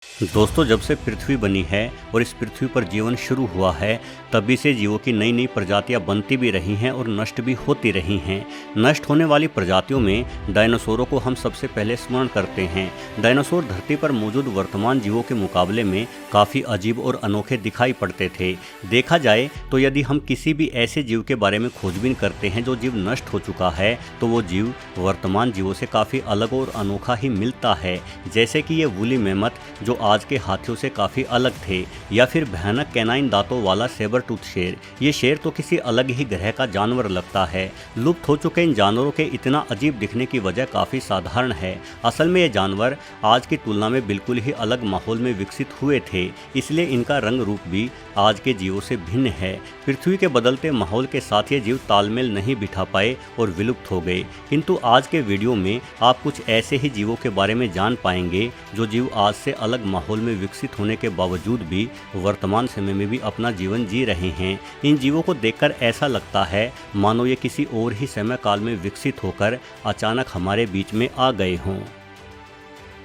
दोस्तों, जब से पृथ्वी बनी है और इस पृथ्वी पर जीवन शुरू हुआ है, तभी से जीवों की नई नई प्रजातियां बनती भी रही हैं और नष्ट भी होती रही हैं। नष्ट होने वाली प्रजातियों में डायनासोरों को हम सबसे पहले स्मरण करते हैं। डायनासोर धरती पर मौजूद वर्तमान जीवों के मुकाबले में काफ़ी अजीब और अनोखे दिखाई पड़ते थे। देखा जाए तो यदि हम किसी भी ऐसे जीव के बारे में खोजबीन करते हैं जो जीव नष्ट हो चुका है, तो वो जीव वर्तमान जीवों से काफ़ी अलग और अनोखा ही मिलता है। जैसे कि ये वूली मेमथ जो आज के हाथियों से काफ़ी अलग थे, या फिर भयानक कैनाइन दांतों वाला सेबर टूथ शेर। ये शेर तो किसी अलग ही ग्रह का जानवर लगता है। लुप्त हो चुके इन जानवरों के इतना अजीब दिखने की वजह काफ़ी साधारण है। असल में ये जानवर आज की तुलना में बिल्कुल ही अलग माहौल में विकसित हुए थे, इसलिए इनका रंग रूप भी आज के जीवों से भिन्न है। पृथ्वी के बदलते माहौल के साथ ये जीव तालमेल नहीं बिठा पाए और विलुप्त हो गए। किंतु आज के वीडियो में आप कुछ ऐसे ही जीवों के बारे में जान पाएंगे जो जीव आज से अलग माहौल में विकसित होने के बावजूद भी वर्तमान समय में भी अपना जीवन जी रहे हैं। इन जीवों को देखकर ऐसा लगता है मानो ये किसी और ही समय काल में विकसित होकर अचानक हमारे बीच में आ गए हों।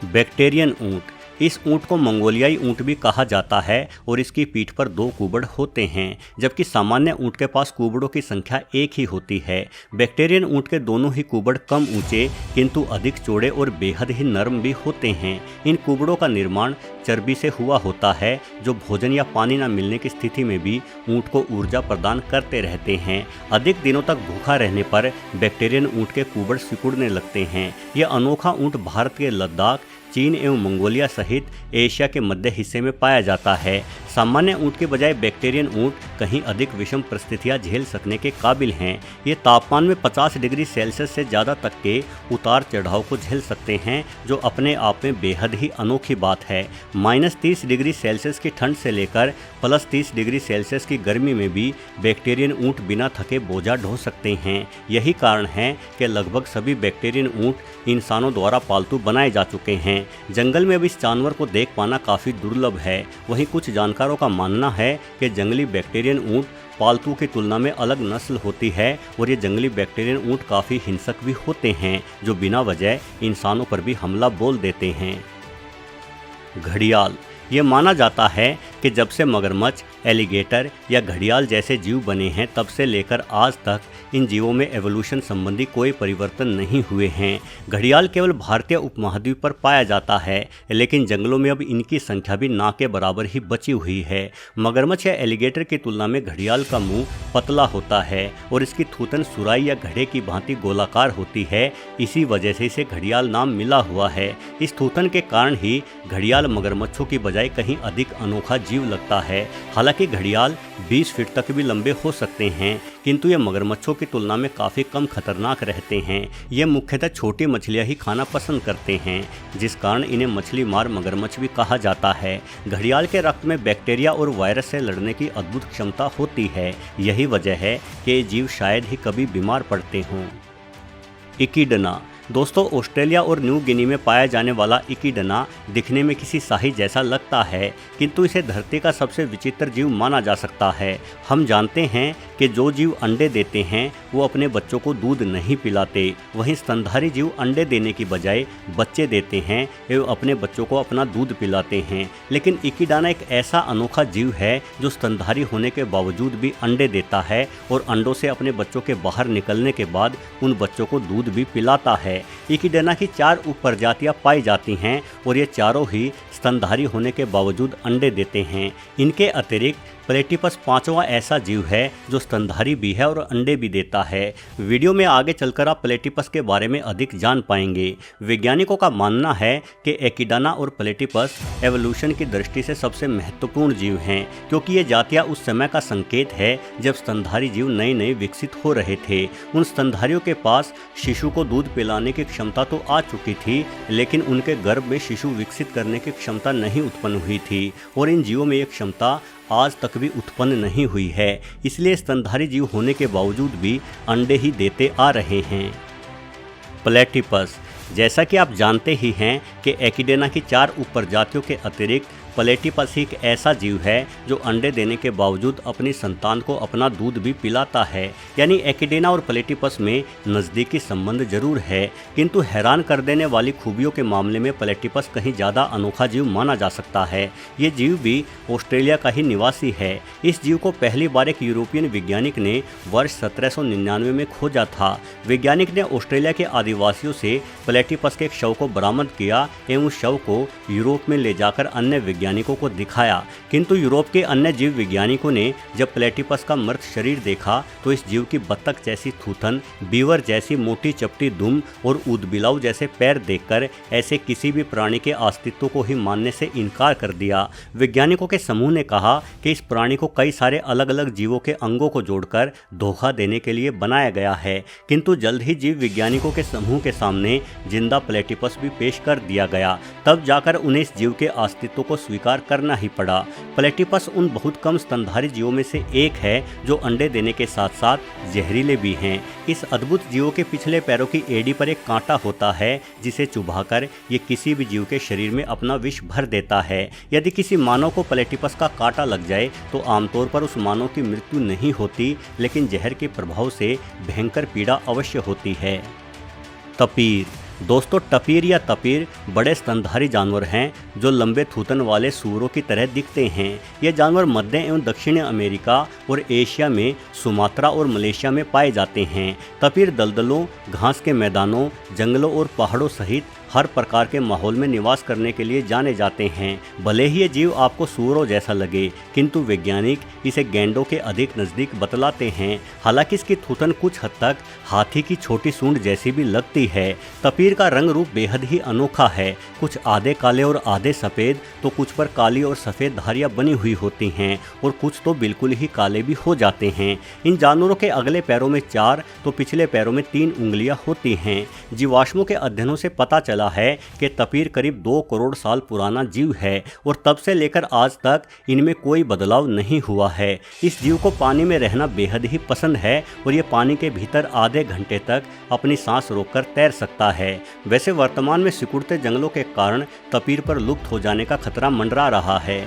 बैक्टीरियन ऊंट। इस ऊंट को मंगोलियाई ऊंट भी कहा जाता है और इसकी पीठ पर 2 कुबड़ होते हैं, जबकि सामान्य ऊंट के पास कुबड़ों की संख्या 1 ही होती है। बैक्टीरियन ऊंट के दोनों ही कुबड़ कम ऊंचे किंतु अधिक चौड़े और बेहद ही नरम भी होते हैं। इन कुबड़ों का निर्माण चर्बी से हुआ होता है, जो भोजन या पानी न मिलने की स्थिति में भी ऊंट को ऊर्जा प्रदान करते रहते हैं। अधिक दिनों तक भूखा रहने पर बैक्टीरियन ऊंट के कुबड़ सिकुड़ने लगते हैं। यह अनोखा ऊंट भारत के लद्दाख, चीन एवं मंगोलिया सहित एशिया के मध्य हिस्से में पाया जाता है। सामान्य ऊंट के बजाय बैक्टीरियन ऊंट कहीं अधिक विषम परिस्थितियां झेल सकने के काबिल हैं। ये तापमान में 50 डिग्री सेल्सियस से ज़्यादा तक के उतार चढ़ाव को झेल सकते हैं, जो अपने आप में बेहद ही अनोखी बात है। -30 डिग्री सेल्सियस की ठंड से लेकर +30 डिग्री सेल्सियस की गर्मी में भी बैक्टीरियन ऊंट बिना थके बोझा ढो सकते हैं। यही कारण है कि लगभग सभी बैक्टीरियन ऊंट इंसानों द्वारा पालतू बनाए जा चुके हैं। जंगल में अब इस जानवर को देख पाना काफ़ी दुर्लभ है। वहीं कुछ जानकारों का मानना है कि जंगली बैक्टीरियन ऊंट पालतू की तुलना में अलग नस्ल होती है और ये जंगली बैक्टीरियन ऊंट काफ़ी हिंसक भी होते हैं, जो बिना वजह इंसानों पर भी हमला बोल देते हैं। घड़ियाल। ये माना जाता है कि जब से मगरमच्छ, एलिगेटर या घड़ियाल जैसे जीव बने हैं, तब से लेकर आज तक इन जीवों में एवोल्यूशन संबंधी कोई परिवर्तन नहीं हुए हैं। घड़ियाल केवल भारतीय उपमहाद्वीप पर पाया जाता है, लेकिन जंगलों में अब इनकी संख्या भी ना के बराबर ही बची हुई है। मगरमच्छ या एलिगेटर की तुलना में घड़ियाल का मुंह पतला होता है और इसकी थूथन सुराही या घड़े की भांति गोलाकार होती है। इसी वजह से इसे घड़ियाल नाम मिला हुआ है। इस थूथन के कारण ही घड़ियाल मगरमच्छों की बजाय कहीं अधिक अनोखा जीव लगता है। हालांकि घड़ियाल 20 फीट तक भी लंबे हो सकते हैं, किंतु ये मगरमच्छों की तुलना में काफ़ी कम खतरनाक रहते हैं। ये मुख्यतः छोटी मछलियां ही खाना पसंद करते हैं, जिस कारण इन्हें मछली मार मगरमच्छ भी कहा जाता है। घड़ियाल के रक्त में बैक्टीरिया और वायरस से लड़ने की अद्भुत क्षमता होती है। यही वजह है कि ये जीव शायद ही कभी बीमार पड़ते हों। इकिडना। दोस्तों, ऑस्ट्रेलिया और न्यू गिनी में पाया जाने वाला इकिडना दिखने में किसी शाही जैसा लगता है, किंतु इसे धरती का सबसे विचित्र जीव माना जा सकता है। हम जानते हैं कि जो जीव अंडे देते हैं वो अपने बच्चों को दूध नहीं पिलाते, वहीं स्तनधारी जीव अंडे देने की बजाय बच्चे देते हैं एवं अपने बच्चों को अपना दूध पिलाते हैं। लेकिन इकिडाना एक ऐसा अनोखा जीव है जो स्तनधारी होने के बावजूद भी अंडे देता है और अंडों से अपने बच्चों के बाहर निकलने के बाद उन बच्चों को दूध भी पिलाता है। इकिडना की 4 उपप्रजातियां पाई जाती हैं और ये चारों ही स्तनधारी होने के बावजूद अंडे देते हैं। इनके अतिरिक्त प्लेटिपस 5वां ऐसा जीव है जो स्तनधारी भी है और अंडे भी देता है। वीडियो में आगे चलकर आप प्लेटिपस के बारे में अधिक जान पाएंगे। वैज्ञानिकों का मानना है कि एकिडाना और प्लेटिपस एवोल्यूशन की दृष्टि से सबसे महत्वपूर्ण जीव हैं, क्योंकि ये जातियां उस समय का संकेत है जब स्तनधारी जीव नए नए विकसित हो रहे थे। उन स्तनधारियों के पास शिशु को दूध पिलाने की क्षमता तो आ चुकी थी, लेकिन उनके गर्भ में शिशु विकसित करने की क्षमता नहीं उत्पन्न हुई थी और इन जीवों में ये क्षमता आज तक भी उत्पन्न नहीं हुई है। इसलिए स्तनधारी जीव होने के बावजूद भी अंडे ही देते आ रहे हैं। प्लेटिपस। जैसा कि आप जानते ही हैं कि एकिडेना की 4 उपप्रजातियों के अतिरिक्त प्लेटिपस ही एक ऐसा जीव है जो अंडे देने के बावजूद अपनी संतान को अपना दूध भी पिलाता है। यानी एकिडेना और प्लेटिपस में नज़दीकी संबंध जरूर है, किंतु हैरान कर देने वाली खूबियों के मामले में प्लेटिपस कहीं ज़्यादा अनोखा जीव माना जा सकता है। ये जीव भी ऑस्ट्रेलिया का ही निवासी है। इस जीव को पहली बार एक यूरोपियन वैज्ञानिक ने वर्ष 1799 में खोजा था। वैज्ञानिक ने ऑस्ट्रेलिया के आदिवासियों से प्लेटिपस के एक शव को बरामद किया एवं उस शव को यूरोप में ले जाकर अन्य वैज्ञानिकों को दिखाया, किंतु यूरोप के अन्य जीव वैज्ञानिकों ने जब प्लेटिपस का मृत शरीर देखा तो इस जीव की बत्तख जैसी थूथन, बीवर जैसी मोटी चपटी दुम और ऊदबिलाव जैसे पैर देखकर ऐसे किसी भी प्राणी के अस्तित्व को ही मानने से इनकार कर दिया। वैज्ञानिकों के समूह ने कहा कि इस प्राणी को कई सारे अलग अलग जीवों के अंगों को जोड़कर धोखा देने के लिए बनाया गया है, किंतु जल्द ही जीव वैज्ञानिकों के समूह के सामने जिंदा प्लेटिपस भी पेश कर दिया गया। तब जाकर उन्हें इस जीव के अस्तित्व को स्वीकार करना ही पड़ा। प्लेटिपस उन बहुत कम स्तनधारी जीवों में से एक है जो अंडे देने के साथ साथ जहरीले भी हैं। इस अद्भुत जीवों के पिछले पैरों की एड़ी पर एक कांटा होता है जिसे चुभाकर ये किसी भी जीव के शरीर में अपना विष भर देता है। यदि किसी मानव को प्लेटिपस का कांटा लग जाए तो आमतौर पर उस मानव की मृत्यु नहीं होती, लेकिन जहर के प्रभाव से भयंकर पीड़ा अवश्य होती है। तपीर। दोस्तों, टपीर या तपीर बड़े स्तनधारी जानवर हैं जो लंबे थूथन वाले सूअरों की तरह दिखते हैं। ये जानवर मध्य एवं दक्षिणी अमेरिका और एशिया में सुमात्रा और मलेशिया में पाए जाते हैं। तपीर दलदलों, घास के मैदानों, जंगलों और पहाड़ों सहित हर प्रकार के माहौल में निवास करने के लिए जाने जाते हैं। भले ही ये जीव आपको सूअरों जैसा लगे, किंतु वैज्ञानिक इसे गैंडों के अधिक नज़दीक बतलाते हैं। हालांकि इसकी थूथन कुछ हद तक हाथी की छोटी सूंड जैसी भी लगती है। तपीर का रंग रूप बेहद ही अनोखा है। कुछ आधे काले और आधे सफ़ेद, तो कुछ पर काली और सफ़ेद धारियाँ बनी हुई होती हैं और कुछ तो बिल्कुल ही काले भी हो जाते हैं। इन जानवरों के अगले पैरों में 4 तो पिछले पैरों में 3 उंगलियाँ होती हैं। जीवाश्मों के अध्ययनों से पता चला है कि तपीर करीब 2 करोड़ साल पुराना जीव है और तब से लेकर आज तक इनमें कोई बदलाव नहीं हुआ है। इस जीव को पानी में रहना बेहद ही पसंद है और ये पानी के भीतर आधे घंटे तक अपनी सांस रोककर तैर सकता है। वैसे वर्तमान में सिकुड़ते जंगलों के कारण तपीर पर लुप्त हो जाने का खतरा मंडरा रहा है।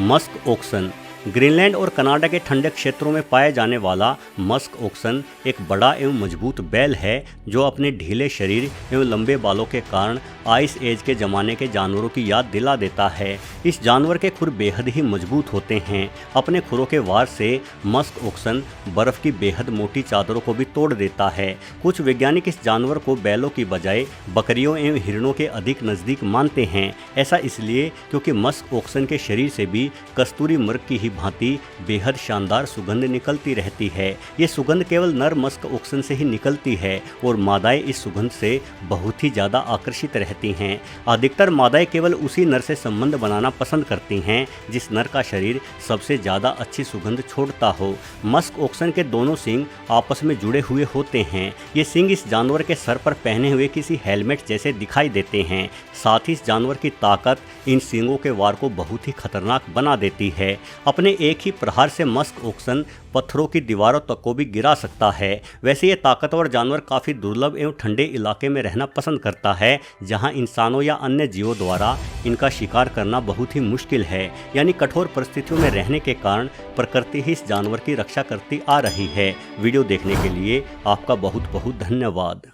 मस्क ओक्सन। ग्रीनलैंड और कनाडा के ठंडे क्षेत्रों में पाए जाने वाला मस्क ओक्सन एक बड़ा एवं मजबूत बैल है जो अपने ढीले शरीर एवं लंबे बालों के कारण आइस एज के ज़माने के जानवरों की याद दिला देता है। इस जानवर के खुर बेहद ही मजबूत होते हैं। अपने खुरों के वार से मस्क ओक्सन बर्फ़ की बेहद मोटी चादरों को भी तोड़ देता है। कुछ वैज्ञानिक इस जानवर को बैलों की बजाय बकरियों एवं हिरणों के अधिक नज़दीक मानते हैं। ऐसा इसलिए क्योंकि मस्क ओक्सन के शरीर से भी कस्तूरी मृग की ही भांति बेहद शानदार सुगंध निकलती रहती है। ये सुगंध केवल नर मस्क ओक्सन से ही निकलती है और मादाएं इस सुगंध से बहुत ही ज़्यादा आकर्षित रहती हैं। अधिकतर मादाएं केवल उसी नर से संबंध बनाना पसंद करती हैं जिस नर का शरीर सबसे ज़्यादा अच्छी सुगंध छोड़ता हो। मस्क ओक्सन के दोनों सींग आपस में जुड़े हुए होते हैं। ये सींग इस जानवर के सर पर पहने हुए किसी हेलमेट जैसे दिखाई देते हैं। साथ ही इस जानवर की ताकत इन सींगों के वार को बहुत ही खतरनाक बना देती है। अपने एक ही प्रहार से मस्क ओक्सन पत्थरों की दीवारों तक को भी गिरा सकता है। वैसे ये ताकतवर जानवर काफ़ी दुर्लभ एवं ठंडे इलाके में रहना पसंद करता है जहां इंसानों या अन्य जीवों द्वारा इनका शिकार करना बहुत ही मुश्किल है। यानी कठोर परिस्थितियों में रहने के कारण प्रकृति ही इस जानवर की रक्षा करती आ रही है। वीडियो देखने के लिए आपका बहुत बहुत धन्यवाद।